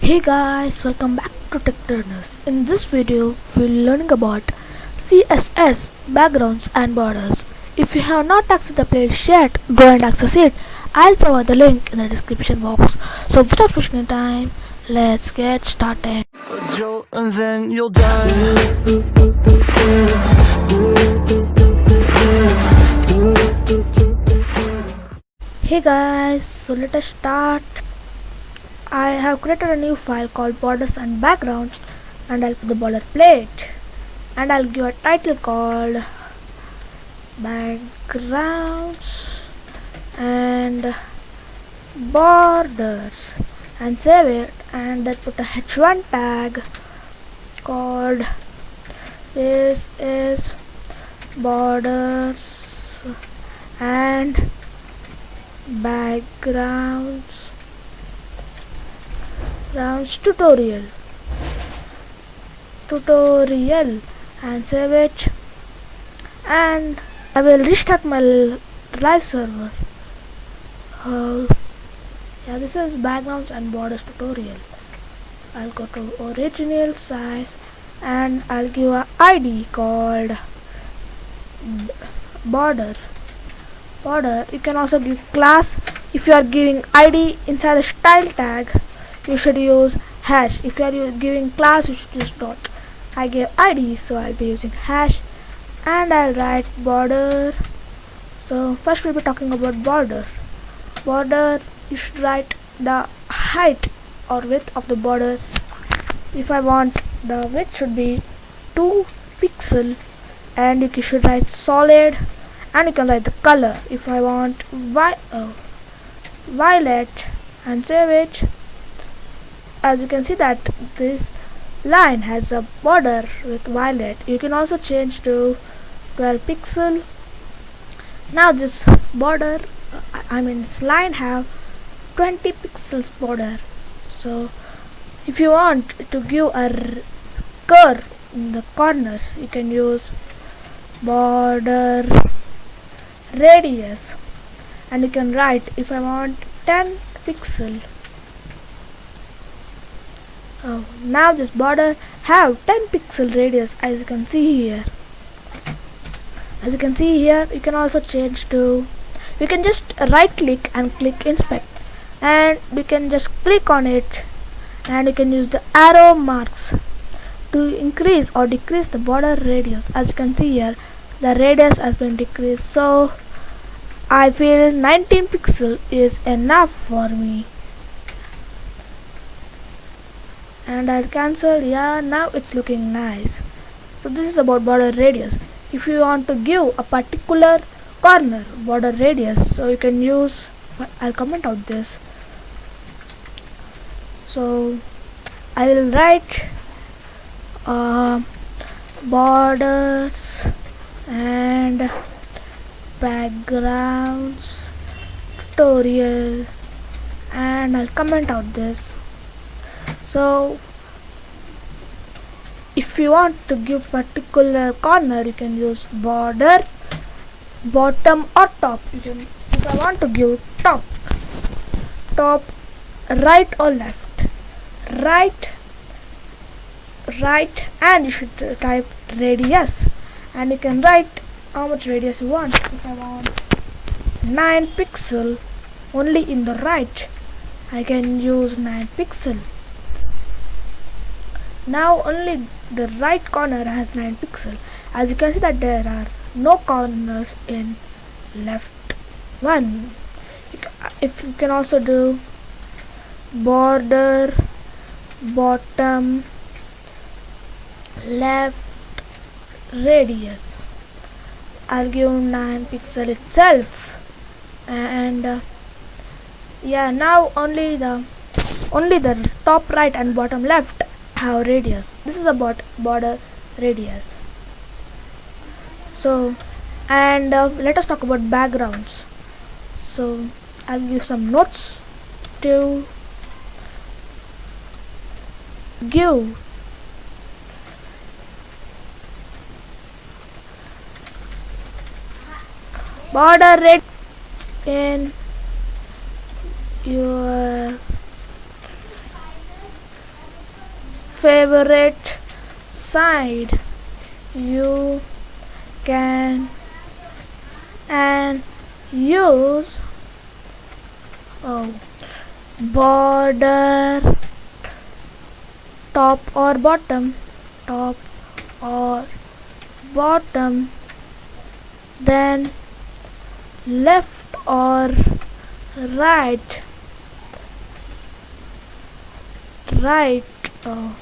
Hey guys, welcome back to Tech Turners. In this video, we're learning about CSS backgrounds and borders. If you have not accessed the playlist yet, go and access it. I'll provide the link in the description box. So without wasting time, let's get started. And then you'll die. Hey guys, so let us start. I have created a new file called Borders and Backgrounds, and I'll put the border plate, and I'll give a title called Backgrounds and Borders, and save it, and then put a h1 tag called this is Borders and Backgrounds tutorial, and save it, and I will restart my live server. This is backgrounds and borders tutorial. I'll go to original size and I'll give a ID called border. You can also give class. If you are giving ID inside the style tag, you should use hash. If you are giving class, you should use dot. I gave ID, so I'll be using hash, and I'll write border. So first we'll be talking about border. You should write the height or width of the border. If I want the width should be 2 pixel, and you should write solid, and you can write the color. If I want violet, and save it. As you can see that this line has a border with violet. You can also change to 12 pixel. Now this border, this line have 20 pixels border. So if you want to give a curve in the corners, you can use border radius, and you can write if I want 10 pixel. Now this border have 10 pixel radius, as you can see here. You can also change to, you can just right click and click inspect, and you can just click on it, and you can use the arrow marks to increase or decrease the border radius. As you can see here, the radius has been decreased, so I feel 19 pixel is enough for me. And I'll cancel. Now it's looking nice. So this is about border radius. If you want to give a particular corner border radius, so you can use, I'll comment out this. So I will write borders and backgrounds tutorial, and I'll comment out this. So if you want to give particular corner, you can use border, bottom or top. If I want to give top, right or left, right, and you should type radius, and you can write how much radius you want. If I want 9 pixel only in the right, I can use 9 pixel. Now only the right corner has 9 pixel. As you can see that there are no corners in left one. If you can also do border, bottom, left, radius. I'll give 9 pixel itself, and now only the top right and bottom left have radius. This is about border radius. So, and let us talk about backgrounds. So I'll give some notes to give border radius in your favorite side. You can and use oh, border top or bottom, top or bottom, then left or right, right, oh,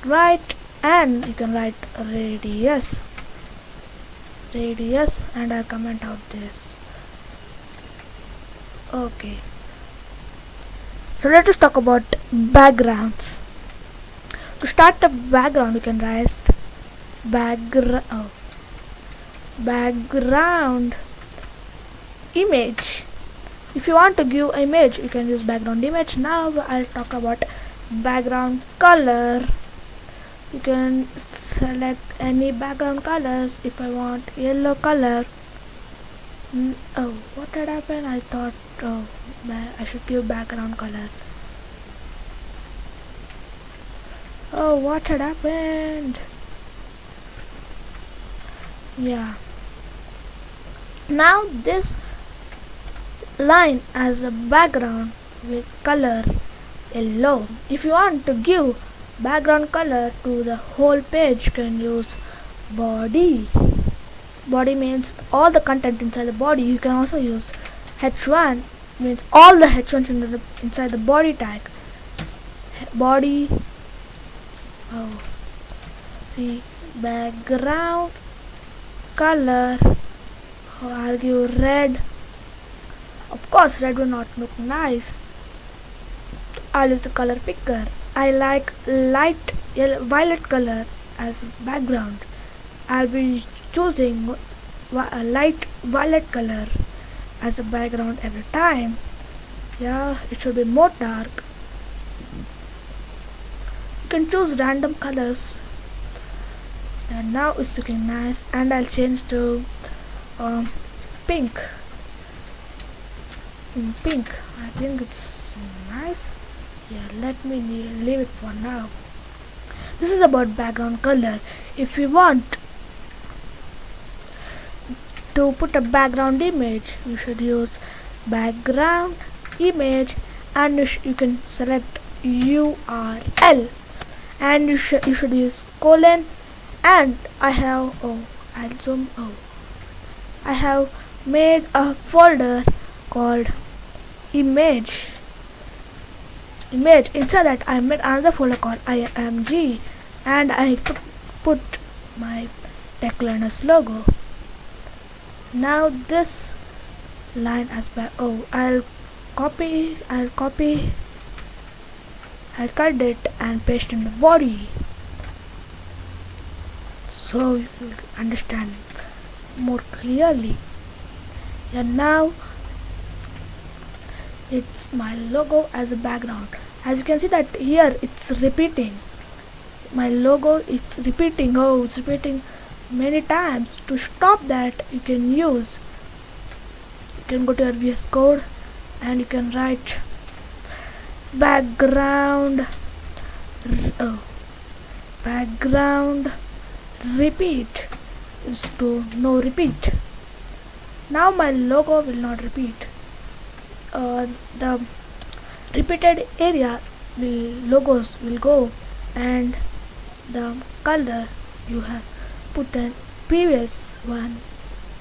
right, and you can write radius, and I'll comment out this. Okay, so let us talk about backgrounds. To start a background, you can write background image. If you want to give image, you can use background image. Now I'll talk about background color. You can select any background colors. If I want yellow color, oh, what had happened? I thought, oh, I should give background color. Oh, what had happened? Yeah. Now this line as a background with color yellow. If you want to give background color to the whole page, you can use body. Body means all the content inside the body. You can also use h1, means all the h1s inside the body tag. Body, oh, see, background color, oh, I'll give red. Of course red will not look nice. I'll use the color picker. I like light yellow, violet color as background. I'll be choosing a light violet color as a background every time. Yeah, it should be more dark. You can choose random colors. And now it's looking nice, and I'll change to pink. Pink, I think it's nice. Yeah, let me leave it for now. This is about background color. If you want to put a background image, you should use background image, and you can select URL, and you should use colon. And I have I have made a folder called image. Inside that I made another folder called img, and I put my tech learners logo. Now this line as I'll cut it and paste in the body, so you will understand more clearly. And now it's my logo as a background. As you can see that here it's repeating. My logo is repeating. Oh, it's repeating many times. To stop that, you can go to your VS Code and you can write background repeat is to no repeat. Now my logo will not repeat. The repeated area logos will go, and the color you have put in previous one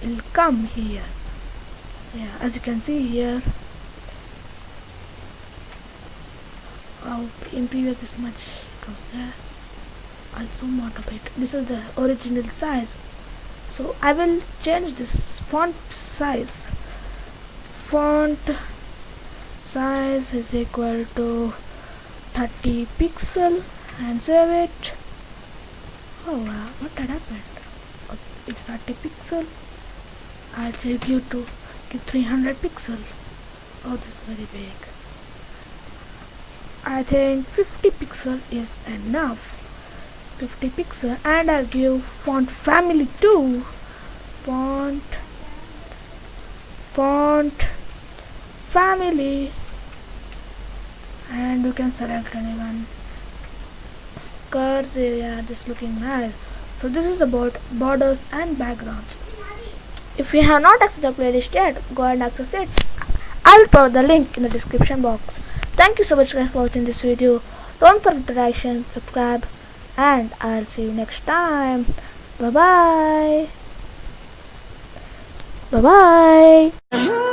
will come here. Yeah, as you can see here, in previous this much it was there. I'll zoom out a bit. This is the original size, so I will change this font size. Font size is equal to 30 pixel and save it. Oh wow, what had happened? Oh, it's 30 pixel. I'll check you to 300 pixel. Oh, this is very big. I think 50 pixel is enough. 50 pixel, and I'll give font family too. Font family, and you can select anyone. cursive, yeah, just looking nice. So this is about borders and backgrounds. If you have not accessed the playlist yet, go and access it. I will provide the link in the description box. Thank you so much guys for watching this video. Don't forget to like, share, subscribe, and I'll see you next time. Bye bye. Bye bye.